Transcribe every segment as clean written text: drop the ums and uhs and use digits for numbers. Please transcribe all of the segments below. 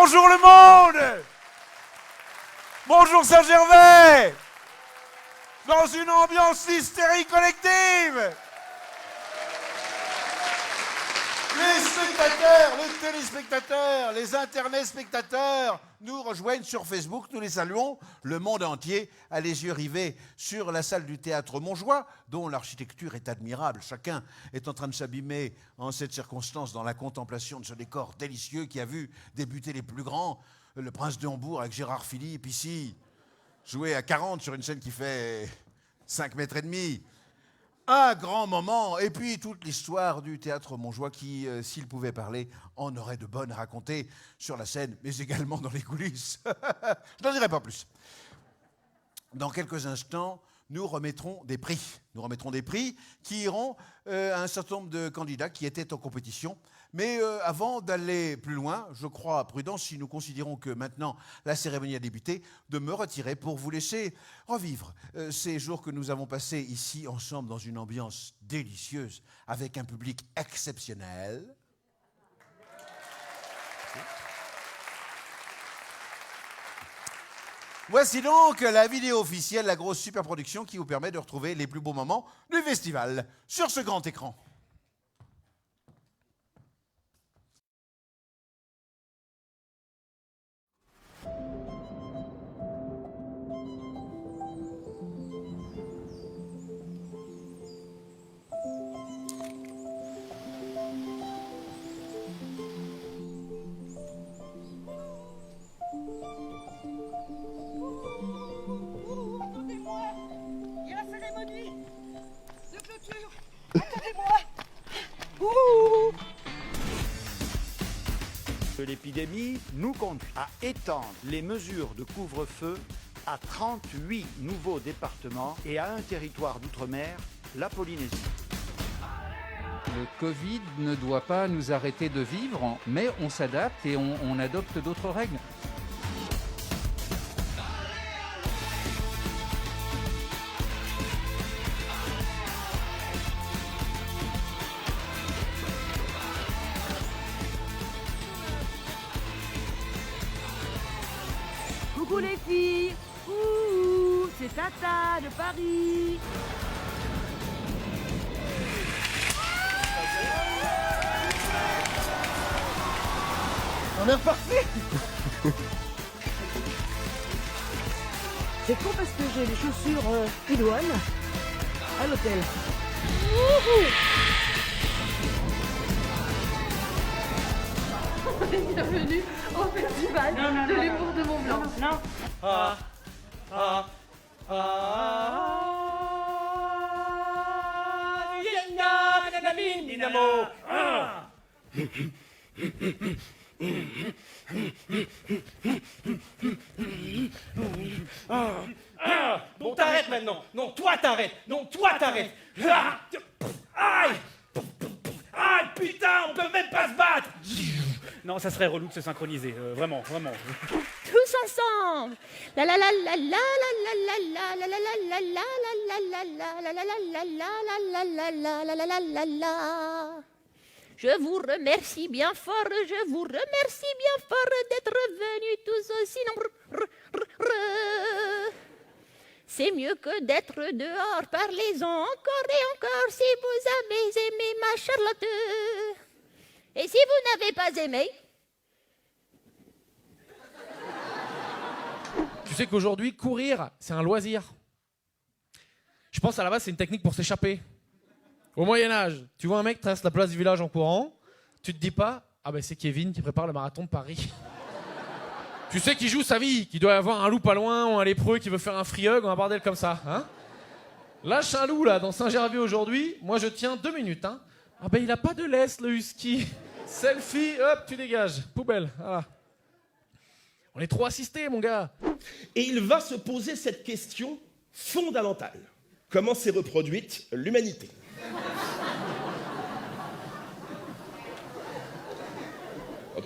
Bonjour le monde! Bonjour Saint-Gervais! Dans une ambiance d'hystérie collective! Les spectateurs, les téléspectateurs, les internet spectateurs nous rejoignent sur Facebook, nous les saluons. Le monde entier a les yeux rivés sur la salle du théâtre Montjoie, dont l'architecture est admirable. Chacun est en train de s'abîmer en cette circonstance dans la contemplation de ce décor délicieux qui a vu débuter les plus grands. Le Prince de Hambourg avec Gérard Philippe ici, joué à 40 sur une scène qui fait 5 mètres et demi. Un grand moment, et puis toute l'histoire du théâtre Montjoie qui, s'il pouvait parler, en aurait de bonnes à raconter sur la scène, mais également dans les coulisses. Je n'en dirai pas plus. Dans quelques instants, nous remettrons des prix. Nous remettrons des prix qui iront à un certain nombre de candidats qui étaient en compétition. Mais avant d'aller plus loin, je crois prudent, si nous considérons que maintenant la cérémonie a débuté, de me retirer pour vous laisser revivre ces jours que nous avons passés ici ensemble dans une ambiance délicieuse, avec un public exceptionnel. Voici donc la vidéo officielle, la grosse super production qui vous permet de retrouver les plus beaux moments du festival sur ce grand écran. L'épidémie nous conduit à étendre les mesures de couvre-feu à 38 nouveaux départements et à un territoire d'outre-mer, la Polynésie. Le Covid ne doit pas nous arrêter de vivre, mais on s'adapte et on adopte d'autres règles. Coucou les filles, ouh, c'est Tata de Paris. On est reparti. C'est con parce que j'ai les chaussures idoines à l'hôtel. Bienvenue au festival de l'humour de Mont-Blanc. Non. Bon, t'arrêtes maintenant. Non, toi t'arrêtes. Non, toi t'arrêtes. Aïe. Aïe, putain, on peut même pas se battre. Non, ça serait relou de se synchroniser, vraiment, vraiment. Tous ensemble. La la la la la la la la la la la la la la la la la la la. Je vous remercie bien fort, je vous remercie bien fort d'être venus tous aussi nombreux. C'est mieux que d'être dehors, parlez-en encore et encore si vous avez aimé ma Charlotte. Et si vous n'avez pas aimé? Tu sais qu'aujourd'hui, courir, c'est un loisir. Je pense à la base, c'est une technique pour s'échapper. Au Moyen-Âge, tu vois un mec traverse la place du village en courant, tu te dis pas, ah ben c'est Kevin qui prépare le marathon de Paris. Tu sais qu'il joue sa vie, qu'il doit y avoir un loup pas loin ou un lépreux qui veut faire un free hug ou un bordel comme ça. Hein, lâche un loup là dans Saint-Gervais aujourd'hui, moi je tiens 2 minutes. Hein. Ah ben il a pas de laisse le husky. Selfie, hop, tu dégages. Poubelle, voilà. On est trop assistés, mon gars. Et il va se poser cette question fondamentale. Comment s'est reproduite l'humanité?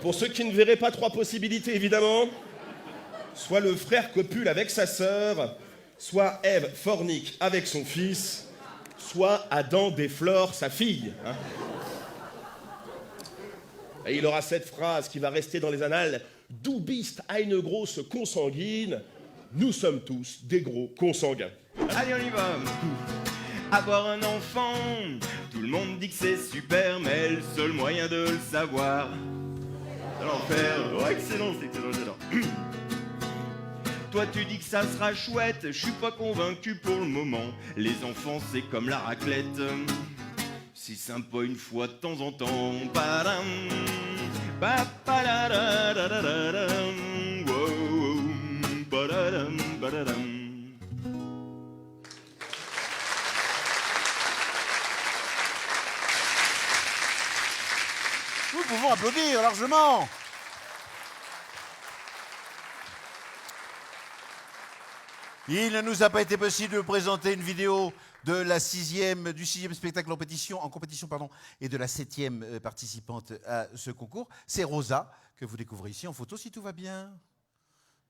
Pour ceux qui ne verraient pas 3 possibilités, évidemment, soit le frère copule avec sa sœur, soit Ève fornique avec son fils, soit Adam déflore sa fille. Et il aura cette phrase qui va rester dans les annales Du bist eine grosse consanguine. Nous sommes tous des gros consanguins. Allez, on y va. Avoir un enfant, tout le monde dit que c'est super, mais le seul moyen de le savoir, c'est l'enfer. Oh, excellent, c'est excellent, j'adore. Toi tu dis que ça sera chouette, je suis pas convaincu pour le moment. Les enfants c'est comme la raclette, c'est sympa une fois de temps en temps. Padam, ba padadadadadadam, wow, badadam, badadam. Nous pouvons applaudir largement. Il ne nous a pas été possible de présenter une vidéo de du sixième spectacle en compétition et de la 7e participante à ce concours. C'est Rosa, que vous découvrez ici en photo, si tout va bien.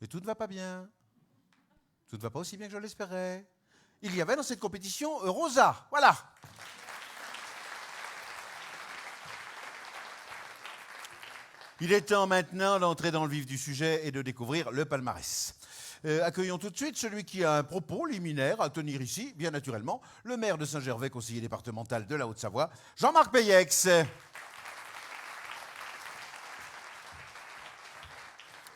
Et tout ne va pas bien. Tout ne va pas aussi bien que je l'espérais. Il y avait dans cette compétition Rosa, voilà. Il est temps maintenant d'entrer dans le vif du sujet et de découvrir le palmarès. Accueillons tout de suite celui qui a un propos liminaire à tenir ici, bien naturellement, le maire de Saint-Gervais, conseiller départemental de la Haute-Savoie, Jean-Marc Peyex.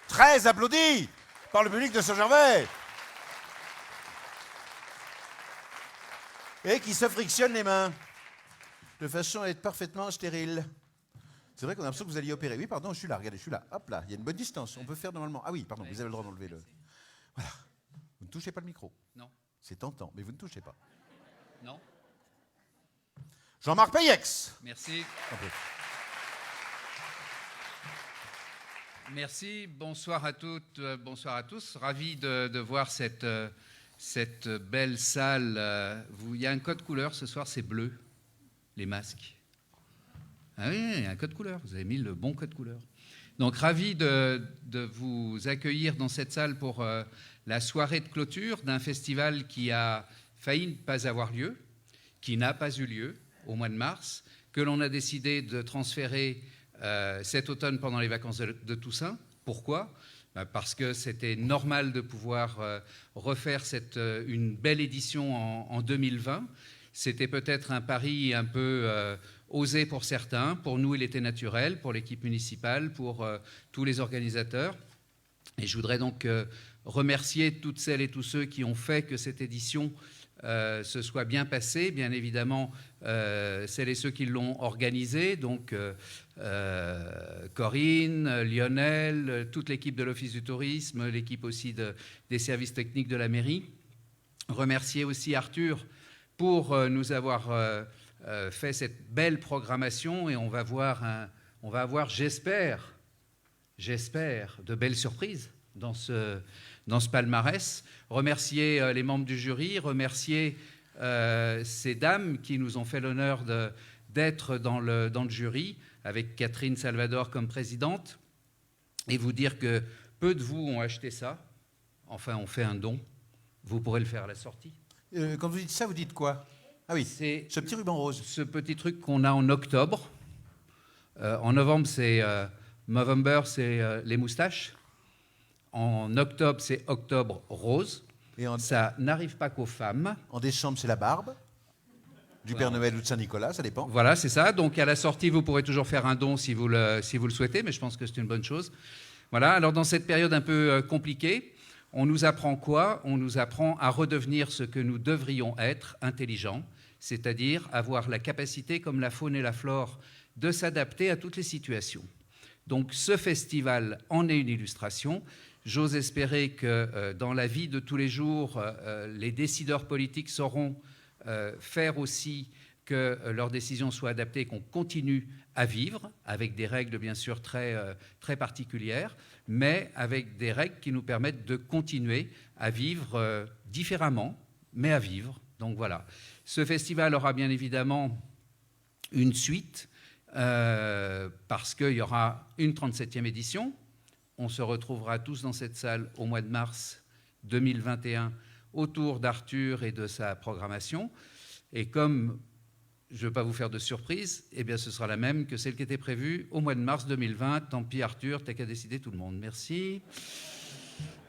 Très applaudi par le public de Saint-Gervais. Et qui se frictionne les mains, de façon à être parfaitement stérile. C'est vrai qu'on a l'impression que vous alliez opérer. Oui, pardon, je suis là, regardez, je suis là. Hop là, il y a une bonne distance. On peut faire normalement. Ah oui, pardon, vous avez le droit d'enlever le... Voilà. Vous ne touchez pas le micro. Non. C'est tentant, mais vous ne touchez pas. Non. Jean-Marc Peyex. Merci. Merci, bonsoir à toutes, bonsoir à tous. Ravi de voir cette belle salle. Il y a un code couleur ce soir, c'est bleu, les masques. Ah oui, il y a un code couleur, vous avez mis le bon code couleur. Donc ravi de vous accueillir dans cette salle pour la soirée de clôture d'un festival qui a failli ne pas avoir lieu, qui n'a pas eu lieu au mois de mars, que l'on a décidé de transférer cet automne pendant les vacances de Toussaint. Pourquoi ? Parce que c'était normal de pouvoir refaire une belle édition en 2020. C'était peut-être un pari un peu osé pour certains. Pour nous, il était naturel, pour l'équipe municipale, pour tous les organisateurs. Et je voudrais donc remercier toutes celles et tous ceux qui ont fait que cette édition se soit bien passée. Bien évidemment, celles et ceux qui l'ont organisée, donc Corinne, Lionel, toute l'équipe de l'Office du tourisme, l'équipe aussi des services techniques de la mairie. Remercier aussi Arthur pour nous avoir fait cette belle programmation, et on va avoir, j'espère, de belles surprises dans ce palmarès. Remercier les membres du jury, remercier ces dames qui nous ont fait l'honneur d'être dans le jury, avec Catherine Salvador comme présidente, et vous dire que peu de vous ont acheté ça. Enfin, on fait un don. Vous pourrez le faire à la sortie. Quand vous dites ça, vous dites quoi? Ah oui, c'est ce petit ruban rose. Ce petit truc qu'on a en octobre. En novembre, c'est Movember, c'est les moustaches. En octobre, c'est Octobre Rose. Et ça n'arrive pas qu'aux femmes. En décembre, c'est la barbe. Du Père Noël ou de Saint-Nicolas, ça dépend. Voilà, c'est ça. Donc à la sortie, vous pourrez toujours faire un don si vous le souhaitez, mais je pense que c'est une bonne chose. Voilà, alors dans cette période un peu compliquée, on nous apprend quoi? On nous apprend à redevenir ce que nous devrions être, intelligents, c'est-à-dire avoir la capacité, comme la faune et la flore, de s'adapter à toutes les situations. Donc ce festival en est une illustration. J'ose espérer que dans la vie de tous les jours, les décideurs politiques sauront faire aussi que leurs décisions soient adaptées et qu'on continue à vivre, avec des règles bien sûr très particulières, mais avec des règles qui nous permettent de continuer à vivre différemment, mais à vivre. Donc voilà. Ce festival aura bien évidemment une suite, parce qu'il y aura une 37e édition. On se retrouvera tous dans cette salle au mois de mars 2021 autour d'Arthur et de sa programmation. Et comme je ne veux pas vous faire de surprise, eh bien ce sera la même que celle qui était prévue au mois de mars 2020. Tant pis Arthur, t'as qu'à décider tout le monde. Merci.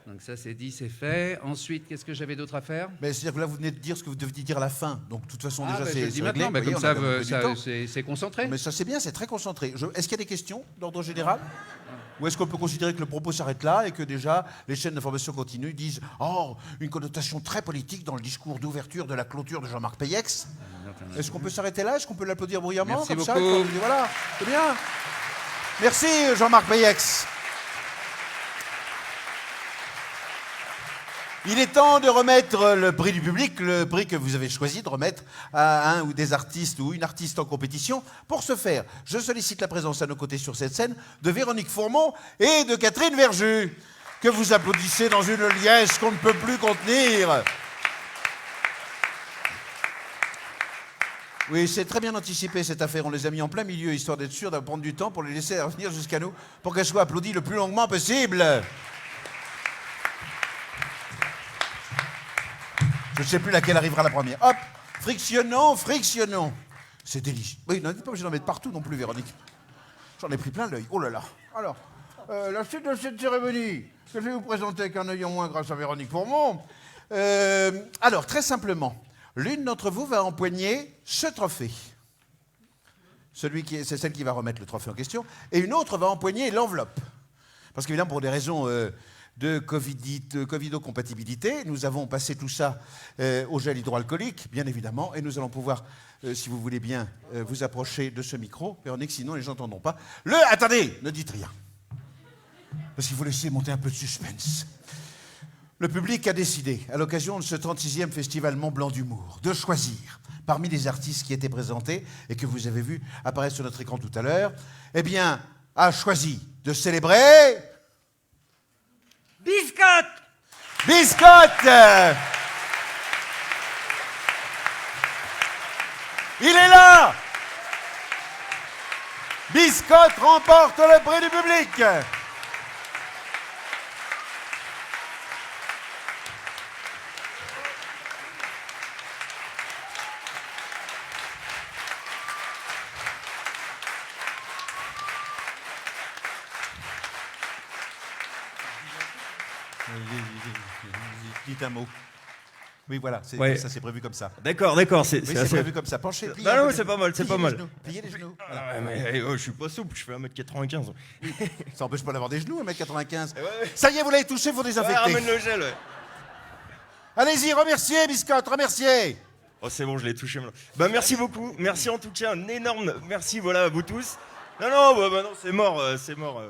Donc ça c'est dit, c'est fait. Ensuite, qu'est-ce que j'avais d'autre à faire? C'est-à-dire que là, vous venez de dire ce que vous deviez dire à la fin. Donc, de toute façon, déjà, je c'est le dis réglé. maintenant, Vous comme voyez, ça, on a un peu du temps. c'est concentré. Mais ça, c'est bien, c'est très concentré. Est-ce qu'il y a des questions d'ordre général? Ou est-ce qu'on peut considérer que le propos s'arrête là et que déjà les chaînes d'information continue disent « Oh, une connotation très politique dans le discours d'ouverture de la clôture de Jean-Marc Peyex ». Est-ce qu'on peut s'arrêter là? Est-ce qu'on peut l'applaudir bruyamment? Merci comme beaucoup. ça, comme- Voilà, c'est bien. Merci Jean-Marc Peyex. Il est temps de remettre le prix du public, le prix que vous avez choisi de remettre à un ou des artistes ou une artiste en compétition. Pour ce faire, je sollicite la présence à nos côtés sur cette scène de Véronique Fourmont et de Catherine Verjus, que vous applaudissez dans une liesse qu'on ne peut plus contenir. Oui, c'est très bien anticipé cette affaire. On les a mis en plein milieu, histoire d'être sûr de prendre du temps pour les laisser revenir jusqu'à nous, pour qu'elles soient applaudies le plus longuement possible. Je ne sais plus laquelle arrivera la première. Hop, frictionnons, frictionnons. C'est délicieux. Oui, non, n'êtes pas obligé d'en mettre partout non plus, Véronique. J'en ai pris plein l'œil. Oh là là. Alors, la suite de cette cérémonie, que je vais vous présenter qu'un œil en moins grâce à Véronique Fourmont. Alors, très simplement, l'une d'entre vous va empoigner ce trophée. C'est celle qui va remettre le trophée en question. Et une autre va empoigner l'enveloppe. Parce qu'évidemment, pour des raisons de covidocompatibilité, nous avons passé tout ça au gel hydroalcoolique, bien évidemment, et nous allons pouvoir, si vous voulez bien, vous approcher de ce micro, Véronique, sinon les gens n'entendront pas. Attendez, ne dites rien. Parce qu'il faut laisser monter un peu de suspense. Le public a décidé, à l'occasion de ce 36e Festival Mont-Blanc d'humour, de choisir, parmi les artistes qui étaient présentés et que vous avez vus apparaître sur notre écran tout à l'heure, eh bien, a choisi de célébrer... Biscotte! Biscotte! Il est là! Biscotte remporte le prix du public! Dites un mot. Oui, voilà, ça c'est prévu comme ça. D'accord, c'est Oui, c'est prévu comme ça. Penchez, pliez. Non, c'est pas mal, c'est pas mal. Pliez les genoux. Voilà. Ah, mais je suis pas souple, je fais 1m95. Ça empêche pas d'avoir des genoux, 1m95. Ça y est, vous l'avez touché, faut désinfecter. Ramène le gel, ouais. Allez-y, remerciez, Biscotte, remerciez. Oh, c'est bon, je l'ai touché. Bah, merci beaucoup. Merci en tout cas, un énorme merci, voilà, à vous tous. Non, c'est mort, c'est mort.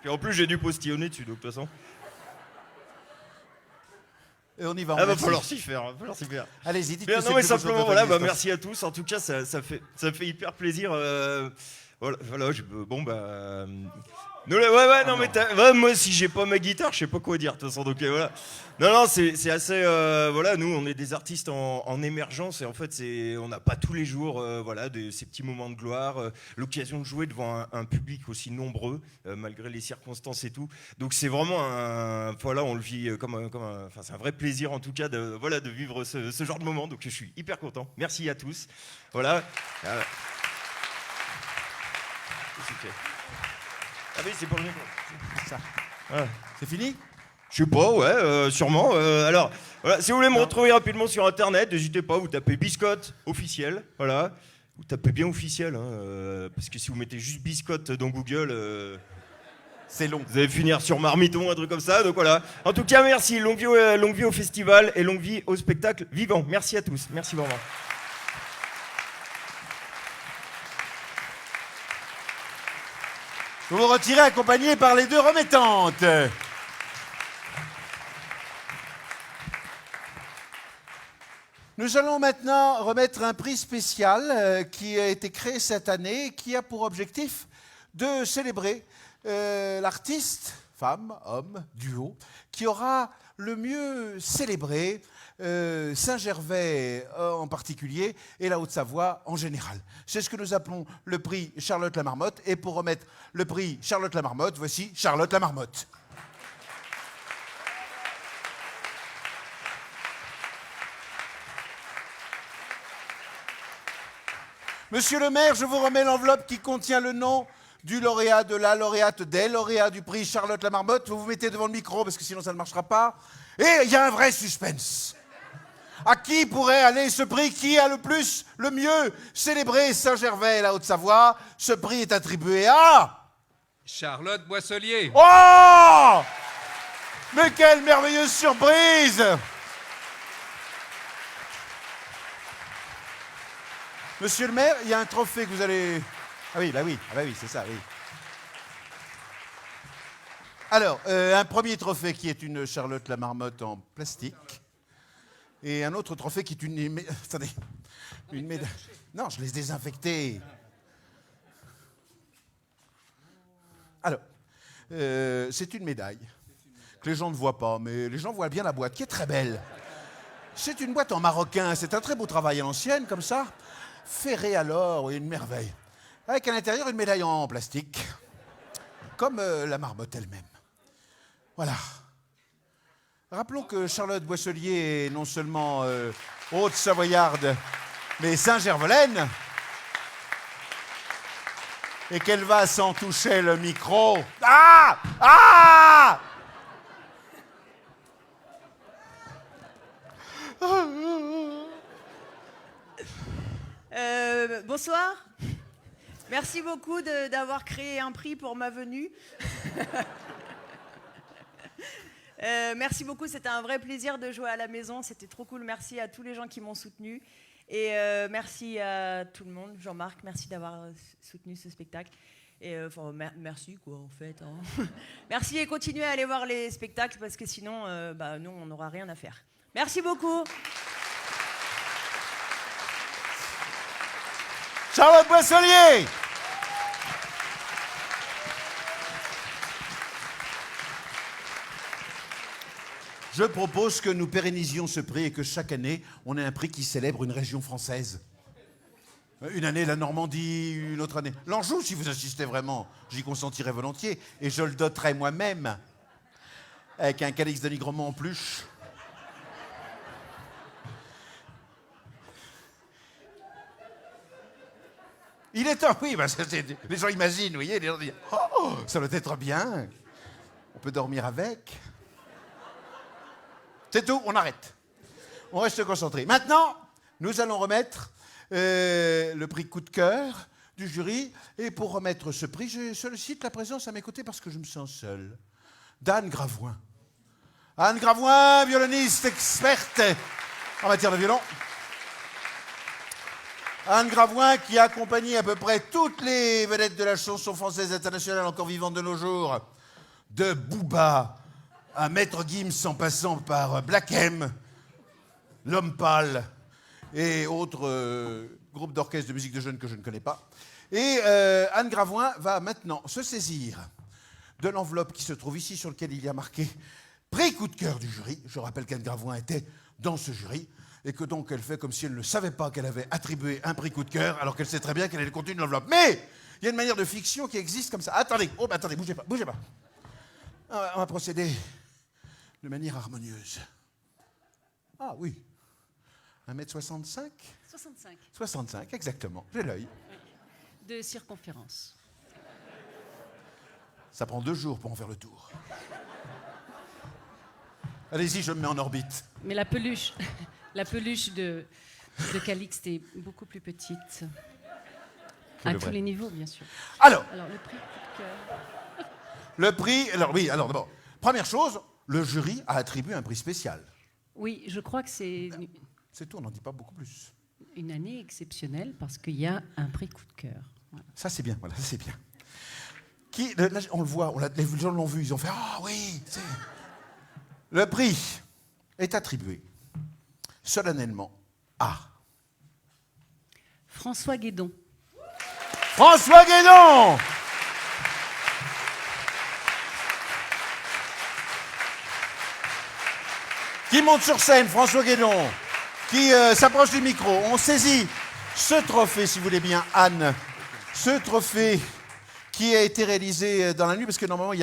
Puis en plus, j'ai dû postillonner dessus, donc de toute façon. Et on y va. Va falloir s'y faire, Allez-y, dites. Non, mais simplement, voilà, merci à tous. En tout cas, ça fait hyper plaisir. Voilà, moi, si j'ai pas ma guitare, je sais pas quoi dire, de toute façon, donc voilà. Non, c'est assez, voilà, nous, on est des artistes en émergence, et en fait, on n'a pas tous les jours, voilà, ces petits moments de gloire, l'occasion de jouer devant un public aussi nombreux, malgré les circonstances et tout. Donc c'est vraiment voilà, on le vit enfin, c'est un vrai plaisir, en tout cas, de vivre ce genre de moment, donc je suis hyper content. Merci à tous. Voilà. Ah oui, c'est pour le micro. Ça. Voilà. C'est fini? Je sais pas, ouais, sûrement. Alors, voilà, si vous voulez me retrouver rapidement sur Internet, n'hésitez pas, vous tapez Biscotte officiel, voilà. Vous tapez bien officiel, hein, parce que si vous mettez juste Biscotte dans Google, c'est long. Vous allez finir sur Marmiton, un truc comme ça, donc voilà. En tout cas, merci, longue vie au festival et longue vie au spectacle vivant. Merci à tous, merci vraiment. Vous vous retirez accompagné par les deux remettantes. Nous allons maintenant remettre un prix spécial qui a été créé cette année, qui a pour objectif de célébrer l'artiste, femme, homme, duo, qui aura le mieux célébré Saint-Gervais en particulier et la Haute-Savoie en général. C'est ce que nous appelons le prix Charlotte Lamarmotte. Et pour remettre le prix Charlotte Lamarmotte, voici Charlotte Lamarmotte. Monsieur le maire, je vous remets l'enveloppe qui contient le nom du lauréat, de la lauréate, des lauréats du prix Charlotte Lamarmotte. Vous vous mettez devant le micro parce que sinon ça ne marchera pas. Et il y a un vrai suspense. À qui pourrait aller ce prix? Qui a le plus, le mieux célébré Saint-Gervais, la Haute-Savoie? Ce prix est attribué à... Charlotte Boisselier. Oh! Mais quelle merveilleuse surprise! Monsieur le maire, il y a un trophée que vous allez... Ah oui, c'est ça, oui. Alors, un premier trophée qui est une Charlotte Lamarmotte en plastique. Et un autre trophée qui est une... Attendez. Une médaille... Non, je l'ai désinfecté. Alors, c'est une médaille que les gens ne voient pas, mais les gens voient bien la boîte, qui est très belle. C'est une boîte en maroquin, c'est un très beau travail à l'ancienne, comme ça. Ferré à l'or, une merveille. Avec à l'intérieur une médaille en plastique, comme la marmotte elle-même. Voilà. Rappelons que Charlotte Boisselier est non seulement haute-savoyarde, mais Saint-Gervelaine, et qu'elle va sans toucher le micro. Ah! Ah! Bonsoir. Merci beaucoup d'avoir créé un prix pour ma venue. Merci beaucoup, c'était un vrai plaisir de jouer à la maison, c'était trop cool. Merci à tous les gens qui m'ont soutenu. Et merci à tout le monde. Jean-Marc, merci d'avoir soutenu ce spectacle. Et merci quoi en fait. Hein. Merci et continuez à aller voir les spectacles parce que sinon, nous on n'aura rien à faire. Merci beaucoup. Charlotte Boisselier! Je propose que nous pérennisions ce prix et que chaque année, on ait un prix qui célèbre une région française. Une année la Normandie, une autre année l'Anjou, si vous insistez vraiment. J'y consentirais volontiers et je le doterais moi-même avec un calice d'anigrement en peluche. Il est temps, oui, les gens imaginent, vous voyez, les gens disent « Oh, ça doit être bien, on peut dormir avec ». C'est tout, on arrête. On reste concentré. Maintenant, nous allons remettre le prix coup de cœur du jury. Et pour remettre ce prix, je sollicite la présence à mes côtés parce que je me sens seul, d'Anne Gravoin. Anne Gravoin, violoniste experte en matière de violon. Anne Gravoin qui a accompagné à peu près toutes les vedettes de la chanson française internationale encore vivantes de nos jours, de Booba à Maître Gims en passant par Black M, L'Homme Pâle et autres groupes d'orchestre de musique de jeunes que je ne connais pas. Et Anne Gravoin va maintenant se saisir de l'enveloppe qui se trouve ici sur laquelle il y a marqué prix coup de cœur du jury. Je rappelle qu'Anne Gravoin était dans ce jury et que donc elle fait comme si elle ne savait pas qu'elle avait attribué un prix coup de cœur alors qu'elle sait très bien quel est le contenu de l'enveloppe. Mais il y a une manière de fiction qui existe comme ça. Attendez, attendez, bougez pas, bougez pas. On va procéder de manière harmonieuse. Ah oui, 1m65 65. 65, exactement, j'ai l'œil. De circonférence. Ça prend 2 jours pour en faire le tour. Allez-y, je me mets en orbite. Mais la peluche de Calixte est beaucoup plus petite. À tous les niveaux, bien sûr. Alors le prix coup de cœur. Le prix, alors d'abord, première chose, le jury a attribué un prix spécial. Oui, je crois que c'est... C'est tout, on n'en dit pas beaucoup plus. Une année exceptionnelle parce qu'il y a un prix coup de cœur. Voilà. Ça c'est bien, voilà, ça c'est bien. Là, on le voit, les gens l'ont vu, ils ont fait « Ah oui !» Le prix est attribué solennellement à... François Guédon. François Guédon! Qui monte sur scène, François Guédon, qui s'approche du micro. On saisit ce trophée, si vous voulez bien, Anne. Ce trophée qui a été réalisé dans la nuit, parce que normalement, il n'y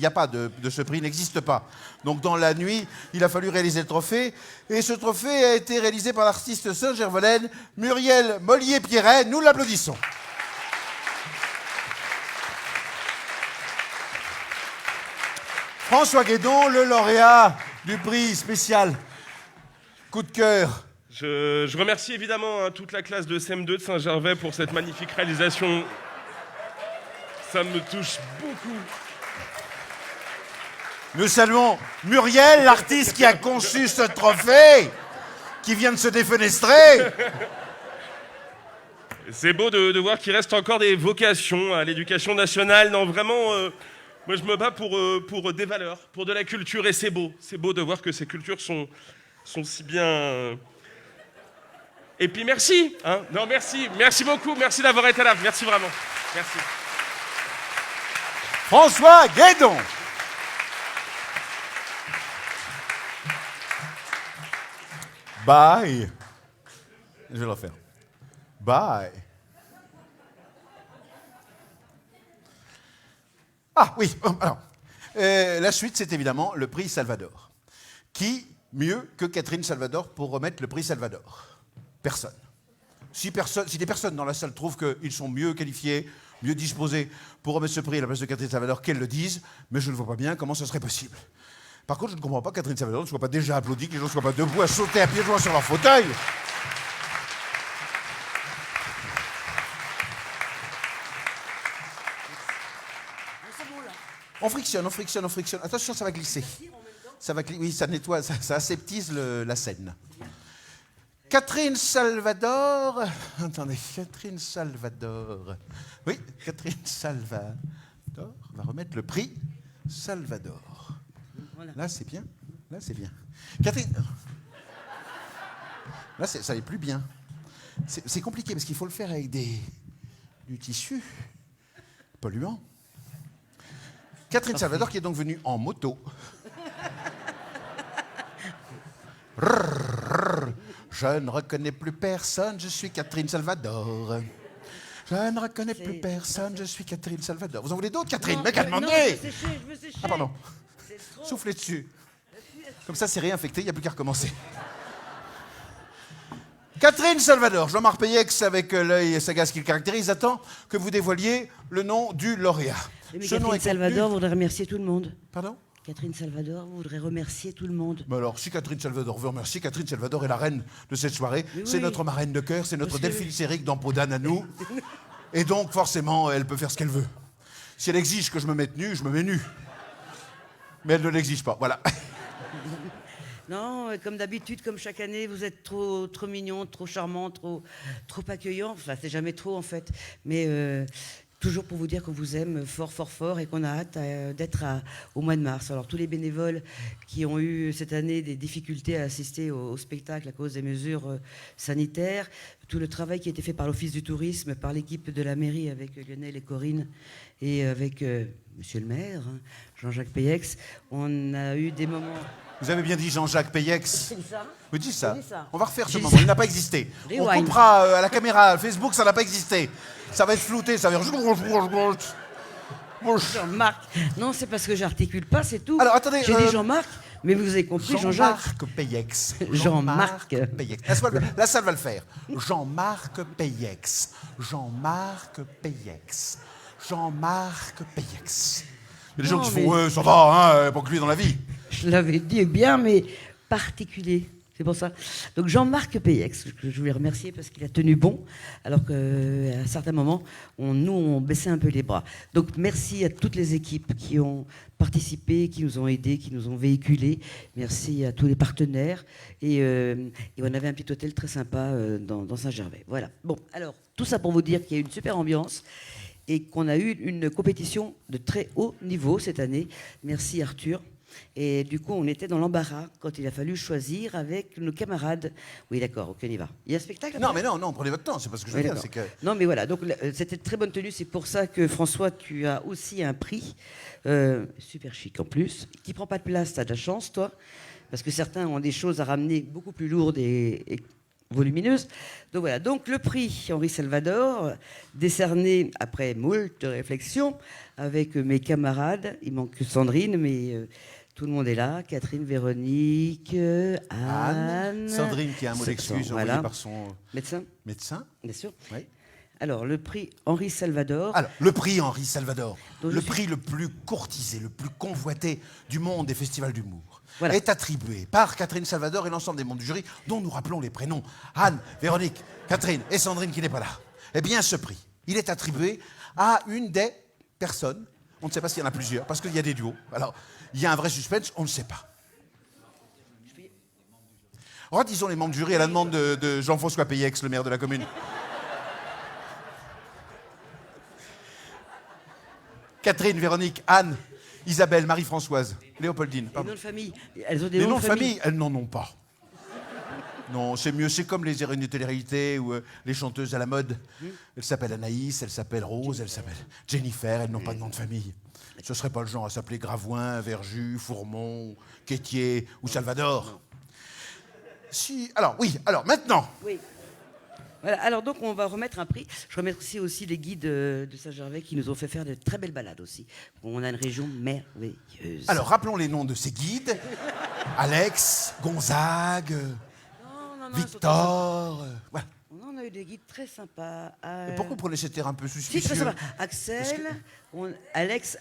a pas de ce prix, il n'existe pas. Donc dans la nuit, il a fallu réaliser le trophée. Et ce trophée a été réalisé par l'artiste Saint-Gervolaine, Muriel Mollier-Pierret. Nous l'applaudissons. François Guédon, le lauréat du prix spécial Coup de cœur. Je remercie évidemment hein, toute la classe de CM2 de Saint-Gervais pour cette magnifique réalisation. Ça me touche beaucoup. Nous saluons Muriel, l'artiste qui a conçu ce trophée, qui vient de se défenestrer. C'est beau de voir qu'il reste encore des vocations à l'éducation nationale. Non, vraiment, moi je me bats pour des valeurs, pour de la culture, et c'est beau. C'est beau de voir que ces cultures sont si bien... Et puis merci, hein. Non, merci beaucoup, merci d'avoir été là, merci vraiment, merci. François Guédon. Bye. Je vais le refaire. Bye. Ah oui, alors, la suite, c'est évidemment le prix Salvador. Qui mieux que Catherine Salvador pour remettre le prix Salvador? Personne. Si des personnes dans la salle trouvent qu'ils sont mieux qualifiés, mieux disposés pour remettre ce prix à la place de Catherine Salvador, qu'elles le disent, mais je ne vois pas bien comment ça serait possible. Par contre, je ne comprends pas que Catherine Salvador ne soit pas déjà applaudie, que les gens ne soient pas debout à sauter à pieds joints sur leur fauteuil. On frictionne. Attention, ça va glisser. Oui, ça nettoie, ça aseptise la scène. Catherine Salvador. Attendez, Catherine Salvador. Oui, Catherine Salvador va remettre le prix Salvador. Voilà. Là, c'est bien. Catherine. Là, ça n'est plus bien. C'est compliqué parce qu'il faut le faire avec du tissu polluant. Catherine Salvador qui est donc venue en moto. Je ne reconnais plus personne, je suis Catherine Salvador. Je ne reconnais plus personne, je suis Catherine Salvador. Vous en voulez d'autres, Catherine? Mais qu'à demander! Je veux sécher. Ah, pardon. Soufflez dessus. Comme ça, c'est réinfecté, il n'y a plus qu'à recommencer. Catherine Salvador, Jean-Marc Peyex, avec l'œil sagace qui le caractérise, attend que vous dévoiliez le nom du lauréat. Mais Catherine Salvador voudrait remercier tout le monde. Pardon? Catherine Salvador voudrait remercier tout le monde. Mais alors, si Catherine Salvador veut remercier, Catherine Salvador est la reine de cette soirée. Oui. C'est notre marraine de cœur, c'est notre Delphine Seyrig dans Podane à nous. Et donc, forcément, elle peut faire ce qu'elle veut. Si elle exige que je me mette nu, je me mets nu. Mais elle ne l'exige pas, voilà. Non, comme d'habitude, comme chaque année, vous êtes trop mignon, trop charmant, trop accueillant. Enfin, c'est jamais trop, en fait. Mais... toujours pour vous dire qu'on vous aime fort, fort, fort et qu'on a hâte d'être au mois de mars. Alors tous les bénévoles qui ont eu cette année des difficultés à assister au spectacle à cause des mesures sanitaires, tout le travail qui a été fait par l'Office du tourisme, par l'équipe de la mairie avec Lionel et Corinne et avec Monsieur le maire, hein, Jean-Jacques Peyex, on a eu des moments... Vous avez bien dit Jean-Jacques Peyex. C'est ça. Vous dites ça. Ça. On va refaire ce moment, il n'a pas existé. Rewind. On coupera à la caméra, Facebook, ça n'a pas existé. Ça va être flouté, ça va être... Jean-Marc. Non, c'est parce que j'articule pas, c'est tout. Alors, attendez... J'ai dit Jean-Marc, mais vous avez compris Jean-Jacques. Jean-Marc Peyex. Jean-Marc Peyex. La salle va le faire. Jean-Marc Peyex. Jean-Marc Peyex. Jean-Marc Peyex. Il y a des gens qui font, ouais, ça va, hein, pas que lui dans la vie. Je l'avais dit bien, mais particulier. C'est pour ça. Donc Jean-Marc Peyex, je voulais remercier parce qu'il a tenu bon, alors qu'à un certain moment, on baissait un peu les bras. Donc merci à toutes les équipes qui ont participé, qui nous ont aidés, qui nous ont véhiculés. Merci à tous les partenaires. Et on avait un petit hôtel très sympa dans Saint-Gervais. Voilà. Bon, alors, tout ça pour vous dire qu'il y a eu une super ambiance et qu'on a eu une compétition de très haut niveau cette année. Merci Arthur. Et du coup, on était dans l'embarras quand il a fallu choisir avec nos camarades. Oui, d'accord, ok, on y va. Il y a un spectacle? Non, mais non, prenez votre temps, c'est pas ce que je veux dire. C'est que... Non, mais voilà, donc c'était très bonne tenue. C'est pour ça que François, tu as aussi un prix, super chic en plus, qui prend pas de place, t'as de la chance, toi, parce que certains ont des choses à ramener beaucoup plus lourdes et volumineuse. Donc voilà, donc le prix Henri Salvador, décerné après moult réflexions avec mes camarades. Il manque que Sandrine, mais tout le monde est là. Catherine, Véronique, Anne. Sandrine qui a un mot d'excuse envoyé voilà. par son Médecin. Bien sûr. Oui. Alors, le prix Henri Salvador. Alors, le prix Henri Salvador, Donc, le prix le plus courtisé, le plus convoité du monde des festivals d'humour, Voilà. est attribué par Catherine Salvador et l'ensemble des membres du jury, dont nous rappelons les prénoms Anne, Véronique, Catherine et Sandrine qui n'est pas là. Eh bien, ce prix, il est attribué à une des personnes. On ne sait pas s'il y en a plusieurs, parce qu'il y a des duos. Alors, il y a un vrai suspense, on ne sait pas. Redisons les membres du jury à la demande de Jean-François Payex, le maire de la commune. Catherine, Véronique, Anne, Isabelle, Marie-Françoise, Léopoldine. Les Pardon. noms de famille. Elles ont des Les noms de famille. elles n'en ont pas. Non, c'est mieux, c'est comme les héroïnes de télé-réalité ou les chanteuses à la mode. Elles s'appellent Anaïs, elles s'appellent Rose, elles s'appellent Jennifer, elles n'ont pas de nom de famille. Ce serait pas le genre à s'appeler Gravoin, Verjus, Fourmont, Quétier ou Salvador. Si, alors maintenant. Oui. Voilà, alors donc on va remettre un prix. Je remercie aussi les guides de Saint-Gervais qui nous ont fait faire de très belles balades aussi. On a une région merveilleuse. Alors rappelons les noms de ces guides. Alex, Gonzague, Victor. Voilà. On a eu des guides très sympas. Et pourquoi vous prenez cet air un peu Si, suspicieux? très sympa. Axel, Alex,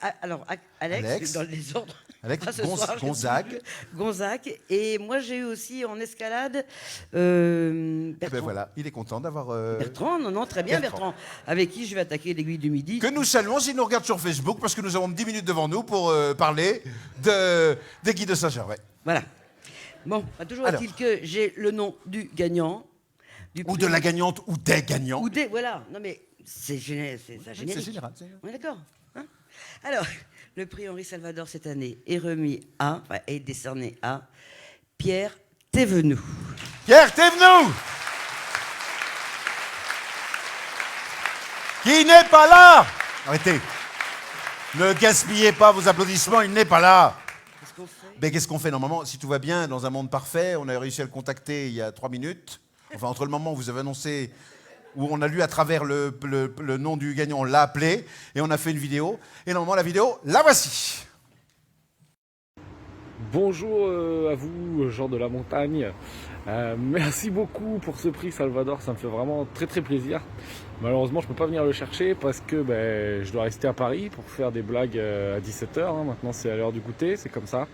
Alex, dans les ordres. Alex, Ah, ce soir, je Gonzague. Gonzague. Et moi, j'ai eu aussi en escalade Eh Bertrand. ben voilà, il est content d'avoir... Bertrand, non, très bien, Bertrand. Avec qui je vais attaquer l'aiguille du midi. Que nous saluons s'il nous regarde sur Facebook, parce que nous avons 10 minutes devant nous pour parler des guides de Saint-Gervais. Voilà. Bon, toujours est-il que j'ai le nom du gagnant. Ou de la gagnante, ou des gagnants. Ou des, voilà. Non mais c'est génial, c'est ça génial. C'est général. On est d'accord, hein? Alors, le prix Henri Salvador cette année est remis à, enfin, est décerné à Pierre Thévenoud. Pierre Thévenoud, qui n'est pas là. Arrêtez. Ne gaspillez pas vos applaudissements, il n'est pas là. Qu'est-ce qu'on fait? Ben, qu'est-ce qu'on fait normalement? Si tout va bien, dans un monde parfait, on a réussi à le contacter il y a 3 minutes. Enfin, entre le moment où vous avez annoncé, où on a lu à travers le nom du gagnant, on l'a appelé, et on a fait une vidéo. Et normalement, la vidéo, la voici. Bonjour à vous, gens de la montagne. Merci beaucoup pour ce prix Salvador, ça me fait vraiment très très plaisir. Malheureusement, je ne peux pas venir le chercher parce que je dois rester à Paris pour faire des blagues à 17h. Maintenant, c'est à l'heure du goûter, c'est comme ça.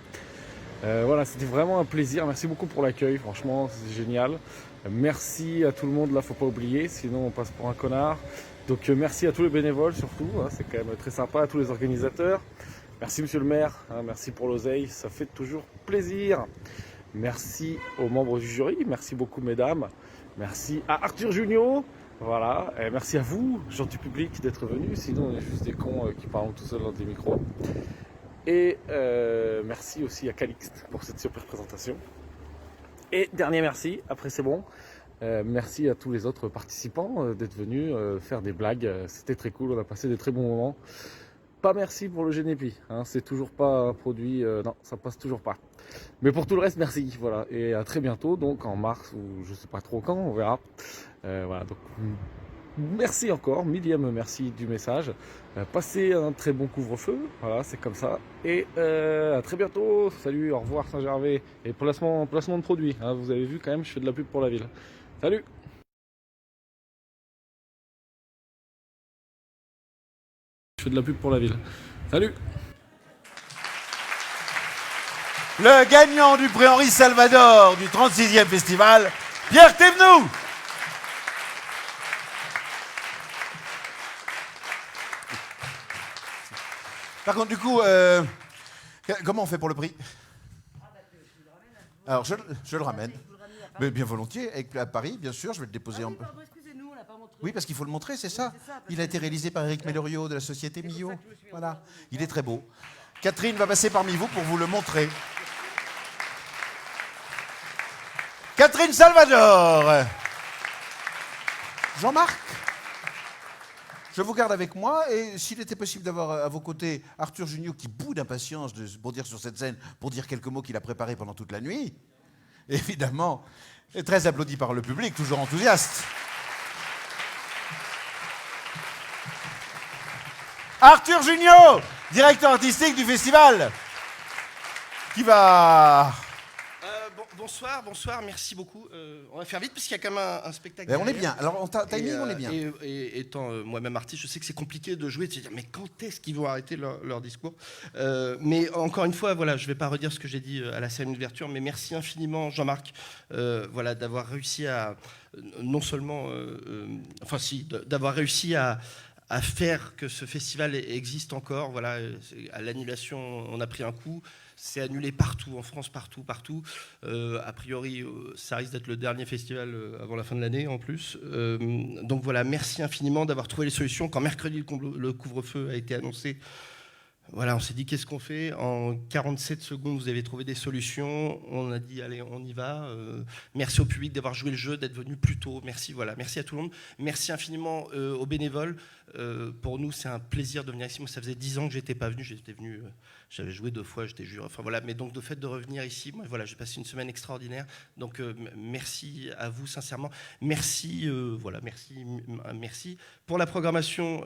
Voilà, c'était vraiment un plaisir. Merci beaucoup pour l'accueil, franchement, c'est génial. Merci à tout le monde, là, faut pas oublier, sinon on passe pour un connard. Donc merci à tous les bénévoles surtout, hein, c'est quand même très sympa, à tous les organisateurs. Merci monsieur le maire, hein, merci pour l'oseille, ça fait toujours plaisir. Merci aux membres du jury, merci beaucoup mesdames. Merci à Arthur Junio, voilà. Et merci à vous, gens du public, d'être venus, sinon on est juste des cons qui parlent tout seuls dans des micros. Et merci aussi à Calixte pour cette super présentation. Et dernier merci, après c'est bon, merci à tous les autres participants d'être venus faire des blagues, c'était très cool, on a passé des très bons moments. Pas merci pour le Génépi, hein, c'est toujours pas un produit, non, ça passe toujours pas. Mais pour tout le reste, merci, voilà, et à très bientôt, donc en mars ou je sais pas trop quand, on verra. Voilà, donc merci encore, millième merci du message. Passez un très bon couvre-feu, voilà, c'est comme ça. Et à très bientôt, salut, au revoir Saint-Gervais. Et placement de produits, hein, vous avez vu quand même, je fais de la pub pour la ville. Salut! Je fais de la pub pour la ville. Salut! Le gagnant du prix Henri Salvador du 36e festival, Pierre Thévenoud. Par contre, du coup, comment on fait pour le prix? Alors, je le ramène. Mais bien volontiers, à Paris, bien sûr, je vais le déposer en... Excusez-nous, on l'a pas montré. Oui, parce qu'il faut le montrer, c'est ça. Il a été réalisé par Éric Mellorio de la société Millot. Voilà, il est très beau. Catherine va passer parmi vous pour vous le montrer. Catherine Salvador. Jean-Marc, je vous garde avec moi et s'il était possible d'avoir à vos côtés Arthur Junio qui bout d'impatience de se bondir sur cette scène pour dire quelques mots qu'il a préparés pendant toute la nuit. évidemment, et très applaudi par le public, toujours enthousiaste. Arthur Jugnot, directeur artistique du festival, qui va... Bonsoir, merci beaucoup. On va faire vite parce qu'il y a quand même un spectacle. Ben on est bien. Alors, timing, on est bien. Et étant moi-même artiste, je sais que c'est compliqué de jouer, de se dire mais quand est-ce qu'ils vont arrêter leur discours. Mais encore une fois, voilà, je ne vais pas redire ce que j'ai dit à la cérémonie d'ouverture, mais merci infiniment Jean-Marc, voilà, d'avoir réussi à non seulement, d'avoir réussi à faire que ce festival existe encore. Voilà, à l'annulation, on a pris un coup. C'est annulé partout, en France, partout. A priori, ça risque d'être le dernier festival avant la fin de l'année, en plus. Donc voilà, merci infiniment d'avoir trouvé les solutions. Quand mercredi, le couvre-feu a été annoncé, voilà, on s'est dit, qu'est-ce qu'on fait? En 47 secondes, vous avez trouvé des solutions. On a dit, allez, on y va. Merci au public d'avoir joué le jeu, d'être venu plus tôt. Merci, voilà. Merci à tout le monde. Merci infiniment aux bénévoles. Pour nous, c'est un plaisir de venir ici. Moi, ça faisait 10 ans que j'étais pas venu. J'étais venu, j'avais joué 2 fois, j'étais juré. Enfin voilà. Mais donc, le fait de revenir ici, moi, voilà, j'ai passé une semaine extraordinaire. Donc, merci à vous, sincèrement. Merci, voilà, merci. Pour la programmation,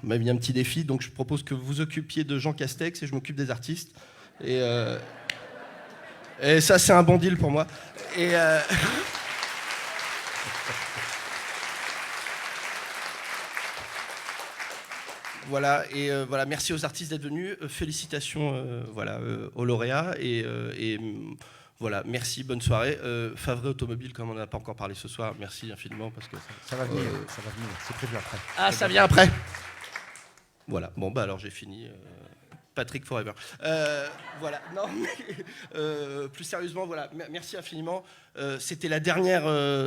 on m'a mis un petit défi, donc je propose que vous vous occupiez de Jean Castex et je m'occupe des artistes. Et ça, c'est un bon deal pour moi. Voilà, voilà, merci aux artistes d'être venus. Félicitations aux lauréats. Voilà, merci, bonne soirée. Favre Automobile, comme on n'a pas encore parlé ce soir, merci infiniment parce que ça va venir, c'est prévu après. Ah, ça vient après. Voilà, bon bah alors j'ai fini. Patrick Forever. Voilà, non mais plus sérieusement, voilà, merci infiniment. C'était la dernière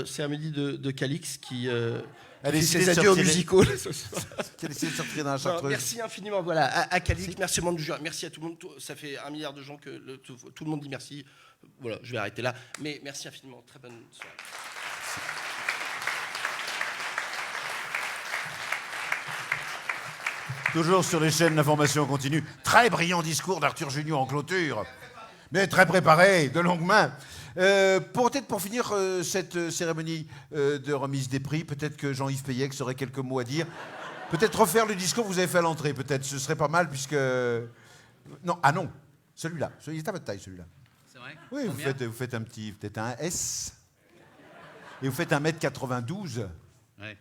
cérémonie de Calix qui fait ses adieux aux musicaux ce soir. Qui a décidé de sortir dans la chartreuse. Merci infiniment, voilà, à Calix, merci au monde du jury, merci à tout le monde. Ça fait 1 milliard de gens que tout le monde dit merci. Voilà, je vais arrêter là, mais merci infiniment, très bonne soirée. Toujours sur les chaînes d'information continue. Très brillant discours d'Arthur Jugnot en clôture, mais très préparé, de longue main. Peut-être pour finir cette cérémonie de remise des prix, peut-être que Jean-Yves Peyex aurait quelques mots à dire. Peut-être refaire le discours que vous avez fait à l'entrée, peut-être. Ce serait pas mal puisque... Non, ah non, celui-là. Il est à votre taille, celui-là. C'est vrai? Oui, vous faites un petit... Peut-être un S. Et vous faites 1m92. Ouais.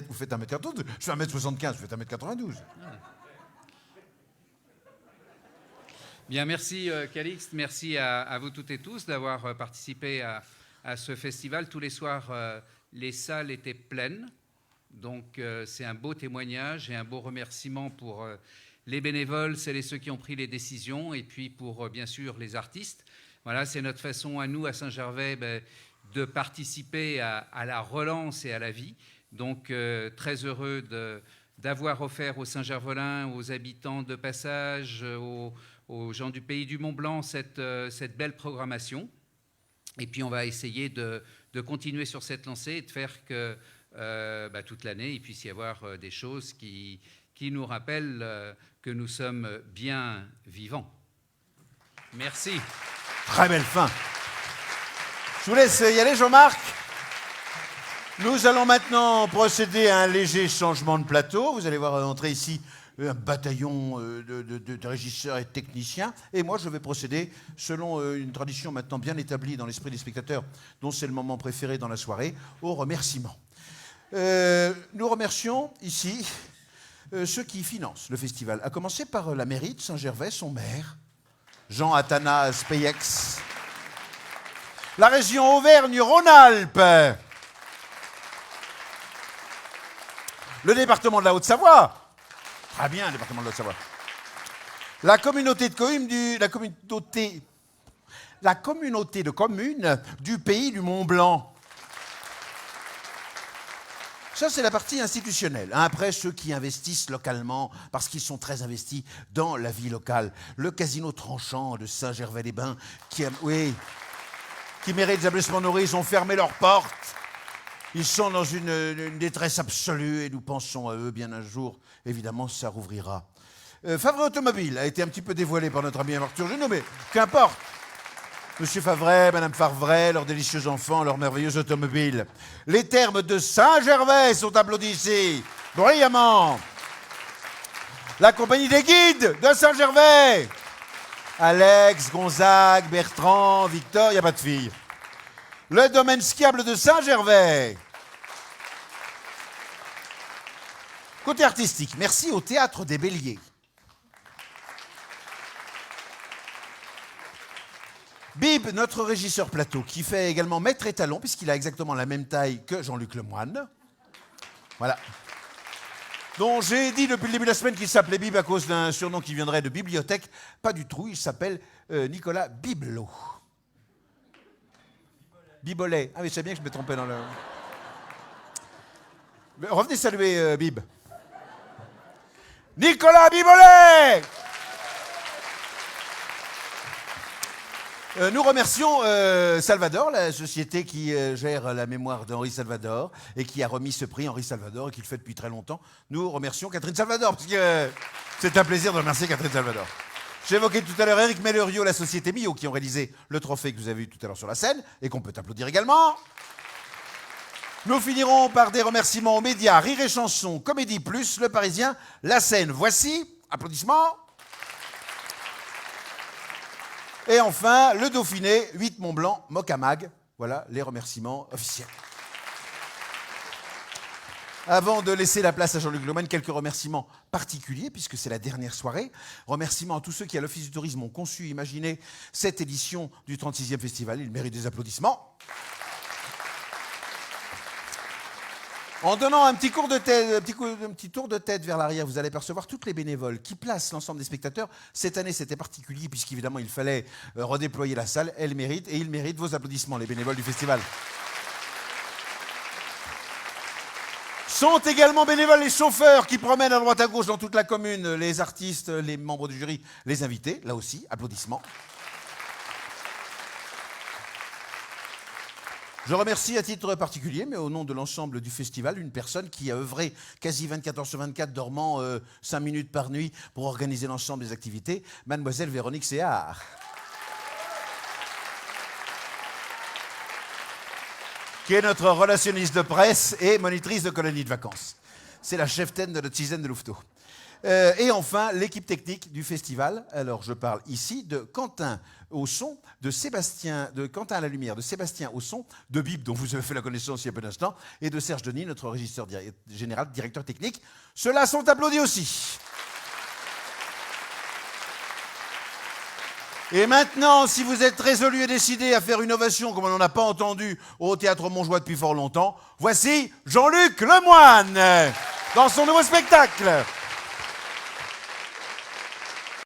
Vous faites 1m92. Je fais 1m75, vous faites 1m92. Bien, merci Calixte, merci à vous toutes et tous d'avoir participé à ce festival. Tous les soirs, les salles étaient pleines. Donc c'est un beau témoignage et un beau remerciement pour les bénévoles, celles et ceux qui ont pris les décisions, et puis pour bien sûr les artistes. Voilà, c'est notre façon à nous, à Saint-Gervais, de participer à la relance et à la vie. Donc, très heureux d'avoir offert aux Saint-Gervelins, aux habitants de passage, aux gens du pays du Mont-Blanc, cette belle programmation. Et puis, on va essayer de continuer sur cette lancée et de faire que toute l'année, il puisse y avoir des choses qui nous rappellent que nous sommes bien vivants. Merci. Très belle fin. Je vous laisse y aller, Jean-Marc. Nous allons maintenant procéder à un léger changement de plateau. Vous allez voir entrer ici un bataillon de régisseurs et de techniciens. Et moi, je vais procéder, selon une tradition maintenant bien établie dans l'esprit des spectateurs, dont c'est le moment préféré dans la soirée, au remerciement. Nous remercions ici ceux qui financent le festival, à commencer par la mairie de Saint-Gervais, son maire, Jean Athanase Peyex, la région Auvergne-Rhône-Alpes, le département de la Haute-Savoie, très bien, le département de la Haute-Savoie, la communauté de communes du pays du Mont-Blanc. Ça, c'est la partie institutionnelle. Après, ceux qui investissent localement, parce qu'ils sont très investis dans la vie locale. Le casino tranchant de Saint-Gervais-les-Bains, qui mérite des établissements nourris, ils ont fermé leurs portes. Ils sont dans une détresse absolue et nous pensons à eux. Bien un jour, évidemment, ça rouvrira. Favre Automobile a été un petit peu dévoilé par notre ami Arthur Jugnot, mais qu'importe. Monsieur Favret, Madame Favret, leurs délicieux enfants, leurs merveilleux automobiles. Les termes de Saint-Gervais sont applaudis ici, brillamment. La compagnie des guides de Saint-Gervais. Alex, Gonzague, Bertrand, Victor, il n'y a pas de filles. Le domaine skiable de Saint-Gervais. Côté artistique, merci au Théâtre des Béliers. Bib, notre régisseur plateau, qui fait également maître étalon, puisqu'il a exactement la même taille que Jean-Luc Lemoyne. Voilà. Dont j'ai dit depuis le début de la semaine qu'il s'appelait Bib à cause d'un surnom qui viendrait de bibliothèque. Pas du tout, il s'appelle Nicolas Bibelot. Bibolet. Ah oui, c'est bien que je me trompais dans le... Mais revenez saluer Bib. Nicolas Bibolet. Nous remercions Salvador, la société qui gère la mémoire d'Henri Salvador et qui a remis ce prix Henri Salvador et qui le fait depuis très longtemps. Nous remercions Catherine Salvador, parce que c'est un plaisir de remercier Catherine Salvador. J'évoquais tout à l'heure Eric Mellerio, la société Mio, qui ont réalisé le trophée que vous avez vu tout à l'heure sur la scène et qu'on peut applaudir également. Nous finirons par des remerciements aux médias Rire et Chanson, Comédie Plus, Le Parisien, La Scène. Voici, applaudissements. Et enfin, le Dauphiné, 8 Mont-Blanc, Mocamag. Voilà les remerciements officiels. Avant de laisser la place à Jean-Luc Lemoyne, quelques remerciements particuliers, puisque c'est la dernière soirée. Remerciements à tous ceux qui, à l'Office du Tourisme, ont conçu et imaginé cette édition du 36e Festival. Ils méritent des applaudissements. En donnant un petit tour de tête vers l'arrière, vous allez percevoir toutes les bénévoles qui placent l'ensemble des spectateurs. Cette année, c'était particulier puisqu'évidemment, il fallait redéployer la salle. Elles méritent et ils méritent vos applaudissements, les bénévoles du festival. Sont également bénévoles les chauffeurs qui promènent à droite à gauche dans toute la commune, les artistes, les membres du jury, les invités. Là aussi, applaudissements. Je remercie à titre particulier, mais au nom de l'ensemble du festival, une personne qui a œuvré quasi 24 heures sur 24, dormant 5 minutes par nuit pour organiser l'ensemble des activités, Mademoiselle Véronique Séard. Qui est notre relationniste de presse et monitrice de colonie de vacances. C'est la cheftaine de notre dizaine de Louveteau. Et enfin, l'équipe technique du festival. Alors, je parle ici de Quentin au son, de Quentin à la lumière, de Sébastien au son, de Bib, dont vous avez fait la connaissance il y a peu d'instants, et de Serge Denis, notre régisseur général, directeur technique. Ceux-là sont applaudis aussi. Et maintenant, si vous êtes résolu et décidé à faire une ovation comme on n'en a pas entendu au Théâtre Montjoie depuis fort longtemps, voici Jean-Luc Lemoyne dans son nouveau spectacle.